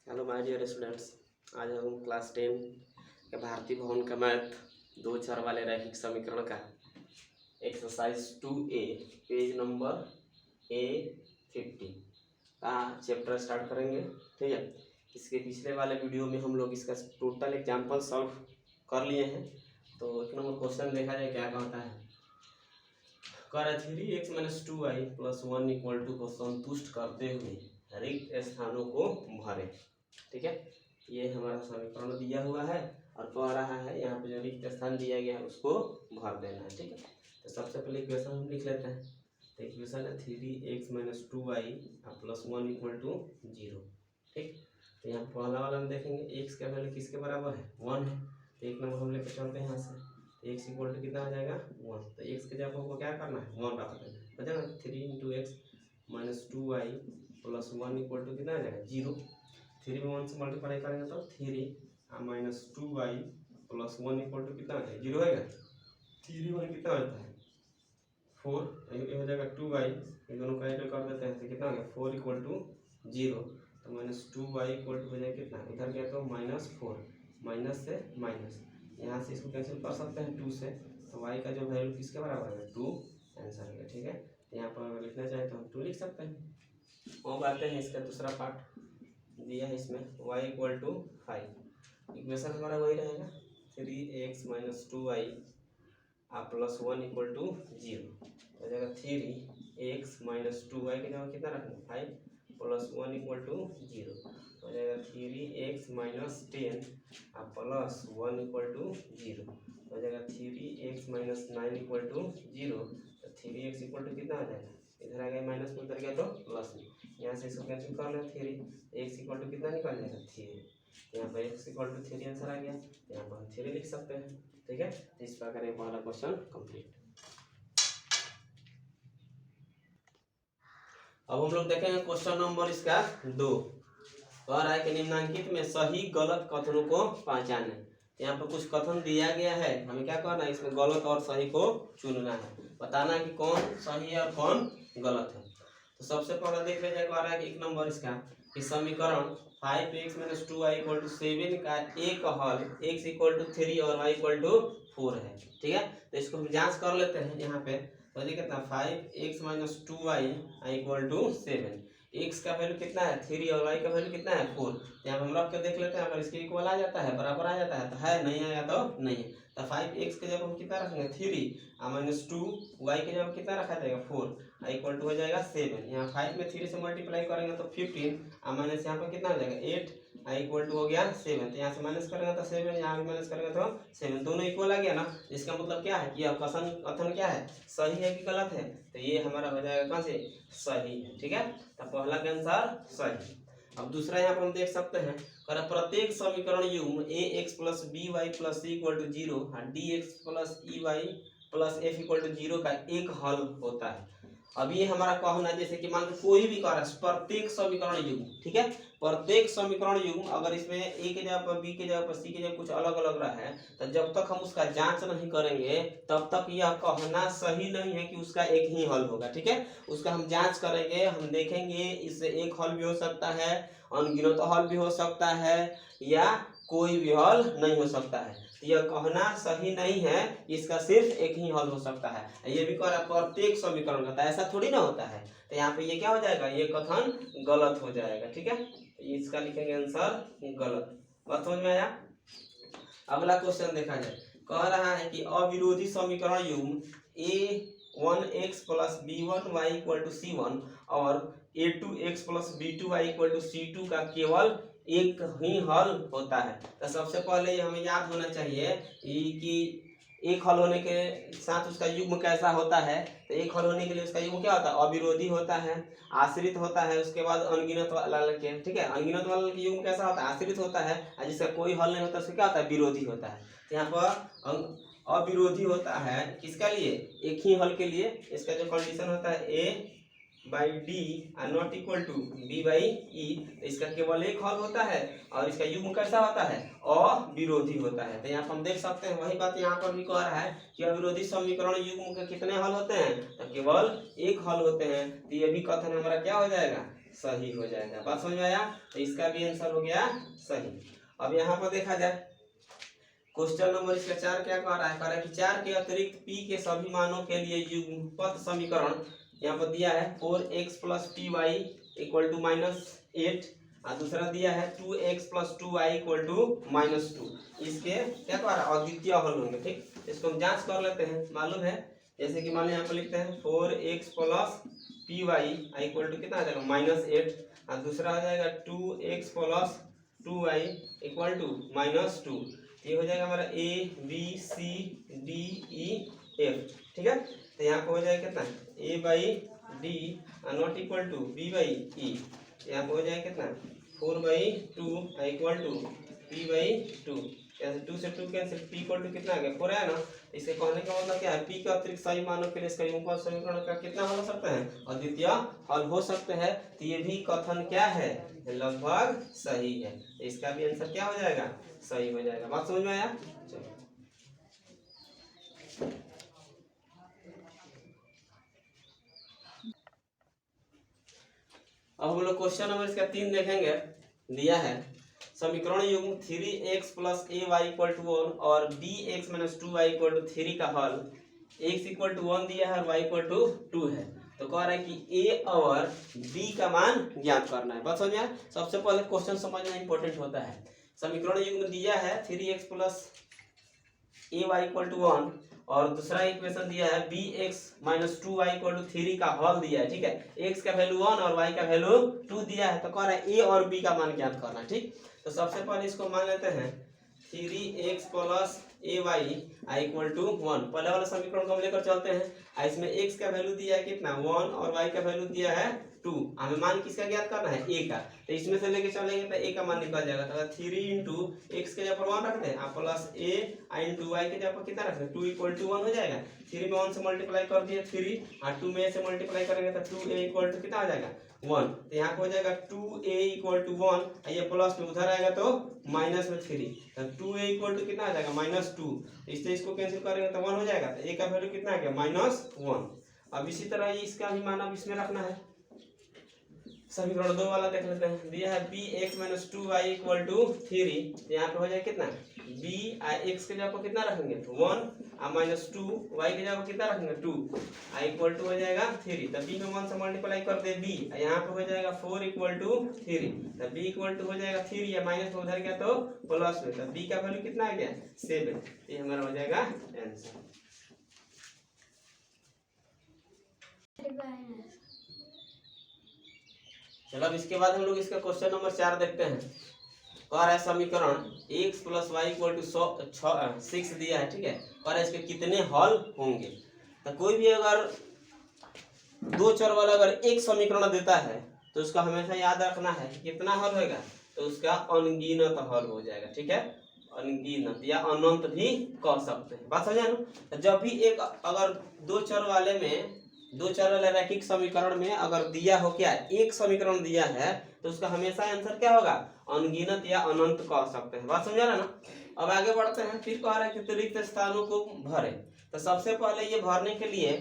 Hello my dear students, आज हम class 10 के भारतीय भवन का मैथ दो चर वाले रैखिक समीकरण का exercise 2A page number A50 का चैप्टर स्टार्ट करेंगे। ठीक है, इसके पिछले वाले वीडियो में हम लोग इसका टोटल एग्जाम्पल सॉल्व कर लिए हैं। तो एक नंबर क्वेश्चन देखा जाए क्या कहता है। कर 3x - 2y + 1 = को संतुष्ट करते हुए रिक्त स्थानों को भरें। ठीक है, ये हमारा समीकरण दिया हुआ है और कह रहा है यहाँ पे जो रिक्त स्थान दिया गया है उसको भर देना है। ठीक है, तो सबसे पहले इक्वेशन हम लिख लेते हैं। तो इक्वेशन है 3x - 2y + 1 = 0। ठीक, तो यहाँ पहला वाला हम देखेंगे x का वैल्यू किसके बराबर है, 1 है। तो एक नंबर हम लेकर चलते हैं यहाँ से, x = कितना आ जाएगा 1। तो x के जगह हमको क्या करना है 1 रख देना है, हो जाएगा 3 × x - 2y + 1 = कितना आ जाएगा 0। 3 में 1 से मल्टीप्लाई करेंगे तो 3 - 2y + 1 = कितना है 0 होगा। 3 1 कितना होता है 4, ये हो जाएगा 2y, ये दोनों का ऐड कर देते हैं तो कितना हो गया 4 = 0। तो -2y = हो जाएगा कितना, इधर गया तो -4, माइनस से माइनस, यहाँ से इसको कैंसिल कर सकते हैं 2 से। तो y का जो वैल्यू किसके बराबर है 2 आंसर है। ठीक है, यहाँ पर अगर लिखना चाहे तो हम 2 लिख सकते हैं। अब आते हैं इसका दूसरा पार्ट दिया है इसमें y = 5। इक्वेशन हमारा वही रहेगा 3x - 2y + 1 = 0। हो जाएगा 3x - 2y के जगह कितना रखना 5 + 1 = 0। हो जाएगा 3x - 10 + 1 = 0। हो जाएगा 3x - 9 = 0। तो 3x = कितना आ जाएगा, इधर आ गया माइनस में, उधर गया तो प्लस में, यहाँ से इसको कैंसिल कर लें 3 x = कितना निकल जाएगा 3। यहाँ पर x = 3 आंसर आ गया, यहाँ पर हम 3 लिख सकते हैं। ठीक है, तो इस प्रकार ये पहला क्वेश्चन कंप्लीट। अब हम लोग देखेंगे क्वेश्चन नंबर इसका 2। कह रहा है कि निम्नलिखित में सही गलत कथनों को पहचानें। यहाँ पर कुछ कथन दिया गया है, हमें क्या करना है इसमें गलत और सही को चुनना है, बताना है कि कौन सही है और कौन गलत है। तो सबसे पहले देख लीजिए, कह रहा है कि एक नंबर इसका कि समीकरण 5x - 2y = 7 का एक हल x = 3 और y = 4 है। ठीक है, तो इसको हम जांच कर लेते हैं। यहाँ पे तो ये कितना 5x - 2y = 7, x का वैल्यू कितना है 3 और y का वैल्यू कितना है 4। यहाँ हम रख के देख लेते हैं, अगर इसके इक्वल आ जाता है, बराबर आ जाता है तो है, नहीं आया तो नहीं है। तो 5x के जगह हम कितना रखेंगे 3 - 2 y के जगह कितना रखा जाएगा 4 = हो जाएगा 7। यहाँ 5 में 3 से मल्टीप्लाई करेंगे तो 15 माइनस यहाँ पर कितना हो जाएगा 8 = हो गया 7। तो यहाँ से माइनस करेंगे तो 7, यहाँ भी माइनस करेंगे तो 7, दोनों इक्वल आ गया ना। इसका मतलब क्या है कि यह कथन क्या है, सही है कि गलत है। तो ये हमारा हो जाएगा कहाँ से सही है। ठीक है, तो पहला का आंसर सही। अब दूसरा यहाँ पर हम देख सकते हैं, प्रत्येक समीकरण युग्म ax + by + c = 0 और dx + ey + f = 0 का एक हल होता है। अब ये हमारा कहना है, जैसे कि मान लो कोई भी कह रहा है प्रत्येक समीकरण युग्म, ठीक है, प्रत्येक समीकरण युग्म अगर इसमें a के जगह पर b के जगह पर c के जगह कुछ अलग अलग रहा है, तो जब तक हम उसका जांच नहीं करेंगे तब तक यह कहना सही नहीं है कि उसका एक ही हल होगा। ठीक है, उसका हम जांच करेंगे, हम देखेंगे इससे एक हल भी हो सकता है, अनगिनत हल भी हो सकता है, या कोई भी हल नहीं हो सकता है। यह कहना सही नहीं है, इसका सिर्फ एक ही हल हो सकता है। ये भी कह रहा है प्रत्येक समीकरण का, ऐसा थोड़ी ना होता है। तो यहाँ पे ये क्या हो जाएगा, ये कथन गलत हो जाएगा। ठीक है, इसका लिखेंगे आंसर गलत। बात समझ में आया। अगला क्वेश्चन देखा जाए, कह रहा है कि अविरोधी समीकरण युग्म a1x + b1y = c1 और a2x + b2y = c2 का केवल एक ही हल होता है। तो सबसे पहले हमें याद होना चाहिए कि एक हल होने के साथ उसका युग्म कैसा होता है। तो एक हल होने के लिए उसका युग्म क्या होता है, अविरोधी होता है, आश्रित होता है, उसके बाद अनगिनत वाला के। ठीक है, अनगिनत वाला के युग्म कैसा होता है, आश्रित होता है, और जिसका कोई हल नहीं होता उसका क्या होता है, विरोधी होता है। तो यहाँ पर अविरोधी होता है किसका लिए, एक ही हल के लिए। इसका जो कंडीशन होता है a/d not equal to b/e, इसका केवल एक हल होता है और इसका युग्म कैसा होता है, अविरोधी होता है। तो यहाँ पर हम देख सकते हैं वही बात यहाँ पर भी कह रहा है कि अविरोधी समीकरण युग्म के कितने हल होते हैं, तो केवल एक हल होते हैं। तो ये भी कथन हमारा क्या हो जाएगा सही हो जाएगा। बात समझ में आया? तो इसका भी आंसर हो गया सही। अब यहाँ पर देखा जाए क्वेश्चन नंबर इसका 4 क्या कह रहा है? कह रहा है कि 4 के अतिरिक्त p के सभी मानों के लिए युगपत समीकरण यहाँ पर दिया है 4x + py = -8 और दूसरा दिया है 2x + 2y = -2। इसके क्या कह रहा है? अद्वितीय हल होंगे। ठीक, इसको हम जांच कर लेते हैं। मालूम है जैसे कि मान लो यहाँ पर लिखते हैं 4x + py = कितना आ जाएगा? -8 और दूसरा आ जाएगा 2x + 2y = -2। ये हो जाएगा हमारा A B C D E F। ठीक है, तो यहाँ पे हो जाएगा कितना? A/D not equal to B/E। यहाँ पे हो जाएगा कितना? 4/2 = P/2। कैसे 2 से 2 कैंसिल, P = कितना आ गया? 4 है ना। इसे कहने का मतलब क्या है? P के अतिरिक्त सही मानों के लिए इसका युगपत समीकरण का कितना हल हो सकता है? अद्वितीय हल हो सकते हैं। तो ये भी कथन क्या है? लगभग सही है। इसका भी आंसर क्या हो जाएगा? सही हो जाएगा। बात समझ में आया? चलो अब हम लोग क्वेश्चन नंबर इसका 3 देखेंगे। दिया है समीकरण युग्म 3x + ay = 1 और bx - 2y = 3 का हल x = 1 दिया है और y = 2 है। तो कह रहा है कि a और b का मान ज्ञात करना है। बात समझ में आया? सबसे पहले क्वेश्चन समझना इंपॉर्टेंट होता है। समीकरण युग्म दिया है 3x + ay = 1 और दूसरा इक्वेशन दिया है bx - 2y = 3 का हल दिया है। ठीक है, x का वैल्यू 1 और y का वैल्यू 2 दिया है। तो कह रहा है a और b का मान ज्ञात करना है। ठीक, तो सबसे पहले इसको मान लेते हैं 3x + ay = 1। पहले वाला समीकरण को हम लेकर चलते हैं। इसमें x का वैल्यू दिया है कितना? 1 और y का वैल्यू दिया है 2। हमें मान किसका ज्ञात करना है? a का। तो इसमें से लेके चलेंगे तो a का मान निकल जाएगा। तो 3 × x के जगह पर 1 रखते हैं प्लस a × y के जगह पर कितना रखते हैं? 2 = 1 हो जाएगा। 3 में 1 से मल्टीप्लाई कर दिए 3 और 2 में से मल्टीप्लाई करेंगे तो 2a = कितना आ जाएगा? 1। तो यहाँ पे हो जाएगा 2a = 1। ये प्लस में उधर आएगा तो माइनस में 3। तो 2a = कितना आ जाएगा? -2। इससे इसको कैंसिल करेंगे तो 1 हो जाएगा। तो a का वैल्यू कितना आ गया? -1। अब इसी तरह इसका भी मान अब इसमें रखना है। समीकरण 2 वाला देख लेते हैं। दिया है bx - 2y = 3। यहाँ पे हो जाएगा कितना? b x के जगह पर कितना रखेंगे? 1 और -2 y के जगह पर कितना रखेंगे? 2 = हो जाएगा 3। तो b में 1 से मल्टीप्लाई कर दे b। यहाँ पे हो जाएगा 4 = 3। तो b = हो जाएगा 3 या माइनस में उधर गया तो प्लस में। तो b का वैल्यू कितना आ गया? 7। ये हमारा हो जाएगा आंसर। चलो अब इसके बाद हम लोग इसका क्वेश्चन नंबर 4 देखते हैं। कह रहा है समीकरण x + y = 6 दिया है। ठीक है, कह रहा है इसके कितने हल होंगे? तो कोई भी अगर दो चर वाला अगर एक समीकरण देता है तो उसका हमेशा याद रखना है कितना हल होगा? तो उसका अनगिनत हल हो जाएगा। ठीक है, अनगिनत या अनंत भी कह सकते हैं। बात समझ आया ना? जब भी एक अगर दो चर वाले रैखिक समीकरण में अगर दिया हो क्या एक समीकरण दिया है तो उसका हमेशा आंसर क्या होगा? अनगिनत या अनंत कह सकते हैं। बात समझा ना? अब आगे बढ़ते हैं। फिर कह रहा है कि रिक्त स्थानों को भरे। तो सबसे पहले ये भरने के लिए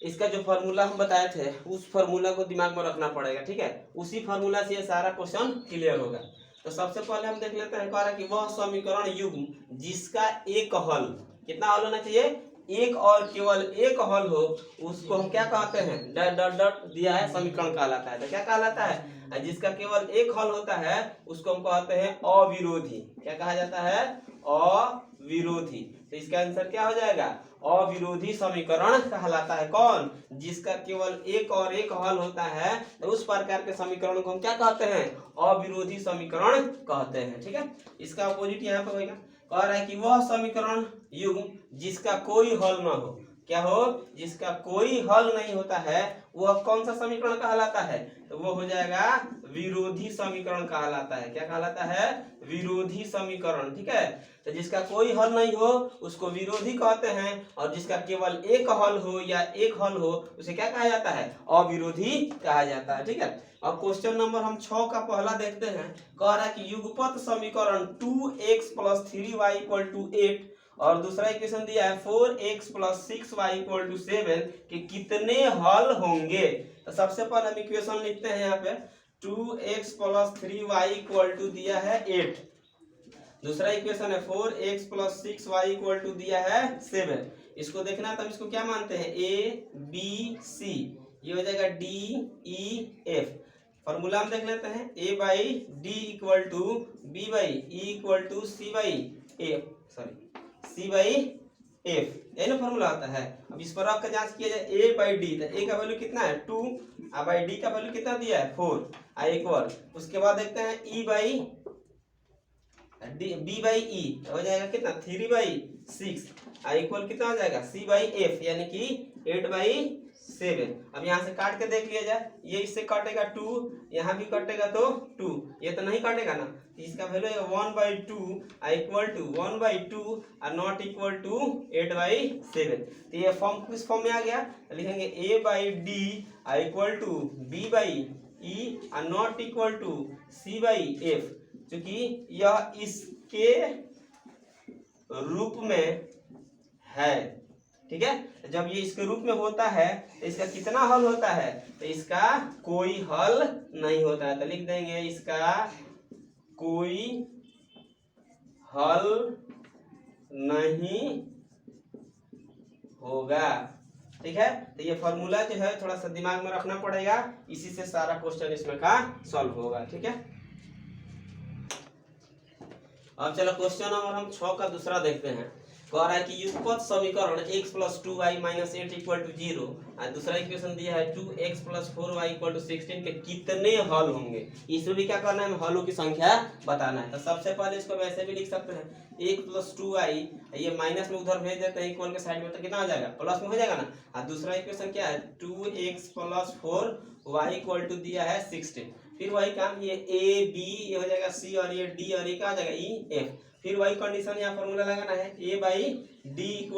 इसका जो फॉर्मूला हम बताए थे उस फॉर्मूला को दिमाग में रखना पड़ेगा। ठीक है, उसी फॉर्मूला से ये सारा क्वेश्चन क्लियर होगा। तो सबसे पहले हम देख लेते हैं। कह रहा है कि वह समीकरण युग्म जिसका एक हल, कितना हल होना चाहिए? एक और केवल एक हल हो उसको हम क्या कहते हैं? डॉट डॉट डॉट दिया है समीकरण कहलाता है। तो क्या कहलाता है? जिसका केवल एक हल होता है उसको हम कहते हैं अविरोधी। क्या कहा जाता है? अविरोधी। तो इसका आंसर क्या हो जाएगा? अविरोधी समीकरण कहलाता है। कौन? जिसका केवल एक और एक हल होता है तो उस प्रकार के समीकरण को हम क्या कहते हैं? अविरोधी समीकरण कहते हैं। ठीक है, इसका अपोजिट यहाँ पे होगा। कह रहा है कि वह समीकरण युग्म जिसका कोई हल न हो। क्या हो? जिसका कोई हल नहीं होता है वह कौन सा समीकरण कहलाता है? तो वो हो जाएगा विरोधी समीकरण कहलाता है। क्या कहलाता है? विरोधी समीकरण। ठीक है, तो जिसका कोई हल नहीं हो उसको विरोधी कहते हैं और जिसका केवल एक हल हो या एक हल हो उसे क्या कहा जाता है? अविरोधी कहा जाता है। ठीक है, अब क्वेश्चन नंबर हम 6 का पहला देखते हैं। कह रहा है कि युगपत समीकरण 2x + 3y = 8 और दूसरा इक्वेशन दिया है 4x + 6y = 7 कि कितने हल होंगे? तो सबसे पहले हम इक्वेशन लिखते हैं यहाँ पे 2x + 3y = दिया है 8। दूसरा इक्वेशन है 4x + 6y = दिया है 7। इसको देखना है तो हम इसको क्या मानते हैं a b c, ये हो जाएगा d e f। फॉर्मूला हम देख लेते हैं a/d = b/e = c/f, यही ना फॉर्मूला होता है। अब इस पर रख के जांच किया जाए a/d, तो a का वैल्यू कितना है 2 और d का वैल्यू कितना दिया है 4 इक्वल। उसके बाद देखते हैं b/e हो जाएगा कितना 3/6 इक्वल कितना हो जाएगा c/f यानी कि 8/7। अब यहाँ से काट के देख लिया जाए, ये इससे कटेगा 2, यहाँ भी कटेगा तो 2, ये तो नहीं कटेगा ना, इसका वैल्यू है 1/2 इक्वल टू 1/2 और नॉट इक्वल टू 8/7। तो ये फॉर्म किस फॉर्म में आ गया, तो लिखेंगे a/d इक्वल टू b/e और नॉट इक्वल टू c/f, क्योंकि यह इसके रूप में है। ठीक है, जब ये इसके रूप में होता है तो इसका कितना हल होता है, तो इसका कोई हल नहीं होता है। तो लिख देंगे इसका कोई हल नहीं होगा। ठीक है, तो ये फॉर्मूला जो है थोड़ा सा दिमाग में रखना पड़ेगा, इसी से सारा क्वेश्चन इसमें का सॉल्व होगा। ठीक है, अब चलो क्वेश्चन नंबर हम 6 का दूसरा देखते हैं। कह रहा है कि युगपत समीकरण x + 2y - 8 = 0 और दूसरा इक्वेशन दिया है 2x + 4y = 16 के कितने हल होंगे। इसमें भी क्या करना है, हलों की संख्या बताना है। तो सबसे पहले इसको वैसे भी लिख सकते हैं 1 + 2y, ये माइनस में उधर भेज देते हैं इक्वल के साइड में, तो कितना हो जाएगा प्लस में हो जाएगा ना। और दूसरा इक्वेशन क्या है 2x + 4y = दिया है 16। फिर वही काम, ये a b ये हो जाएगा c और ये d और ये क्या आ जाएगा e f। फिर वही कंडीशन यहाँ फॉर्मूला लगाना है a/d =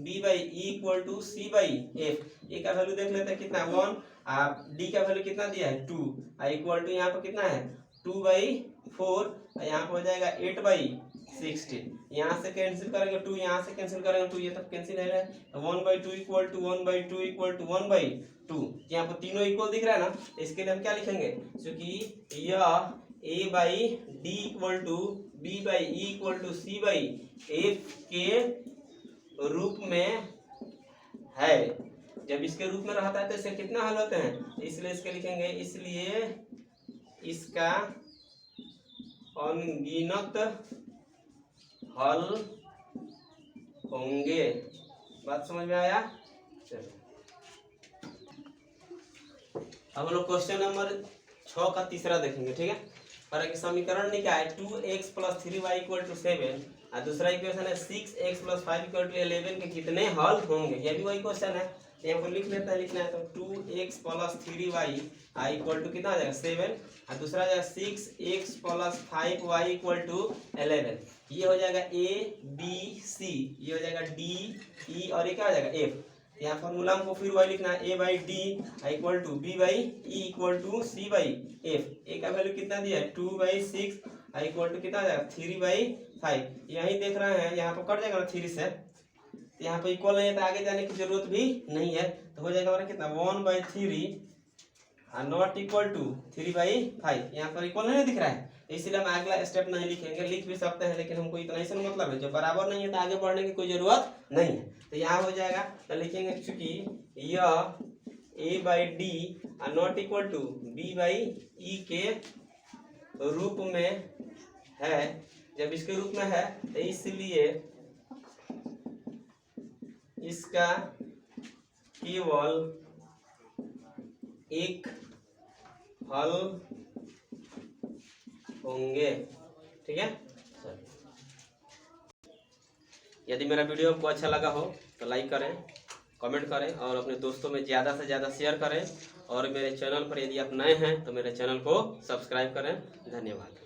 b/e = c/f। ए का वैल्यू देख लेते हैं कितना है 1 और d का वैल्यू कितना दिया है 2 इक्वल टू यहाँ पर कितना है 2/4 और यहाँ पर हो जाएगा 8/16। यहाँ से कैंसिल करेंगे 2, यहाँ से कैंसिल करेंगे 2, ये तब कैंसिल है 1/2 = 1/2 = 1/2। यहाँ पर तीनों इक्वल दिख रहा है ना, इसके लिए हम क्या लिखेंगे, क्योंकि यह a/d = b/e = c/f के रूप में है। जब इसके रूप में रहता है तो इसके कितना हल होते हैं, इसलिए इसके लिखेंगे, इसलिए इसका अनगिनत हल होंगे। बात समझ में आया। चलो हम लोग क्वेश्चन नंबर 6 का तीसरा देखेंगे। ठीक है, और एक समीकरण निकाय 2x + 3y = 7 और दूसरा इक्वेशन है 6x + 5 = 11 के कितने हल होंगे। ये भी वही क्वेश्चन है, यहाँ पर लिख लेते हैं, लिखना है तो 2x + 3y = कितना आ जाएगा 7 और दूसरा आ जाएगा 6x + 5y = 11। ये हो जाएगा a b c, ये हो जाएगा d e और ये क्या हो जाएगा f। यहाँ फॉर्मूला हमको फिर वही लिखना है a/d = b/e = c/f। a का वैल्यू कितना दिया है 2/6 इक्वल टू कितना आ जाएगा 3/5। यही देख रहे हैं, यहाँ पर कट जाएगा ना 3 से, तो यहाँ पर इक्वल नहीं है तो आगे जाने की जरूरत भी नहीं है, तो हो जाएगा हमारा कितना 1/3 और नॉट इक्वल टू 3/5। यहाँ पर इक्वल नहीं दिख रहा है, इसलिए हम अगला स्टेप नहीं लिखेंगे, लिख भी सकते हैं लेकिन हमको इतना ही से मतलब है, जो बराबर नहीं है तो आगे बढ़ने की कोई जरूरत नहीं है। तो यहाँ हो जाएगा, तो लिखेंगे चूंकि यह a/d और नॉट इक्वल टू b/e के रूप में है। जब इसके रूप में है तो इसलिए इसका केवल एक हल होंगे। ठीक है, यदि मेरा वीडियो आपको अच्छा लगा हो तो लाइक करें, कमेंट करें और अपने दोस्तों में ज़्यादा से ज़्यादा शेयर करें। और मेरे चैनल पर यदि आप नए हैं तो मेरे चैनल को सब्सक्राइब करें। धन्यवाद।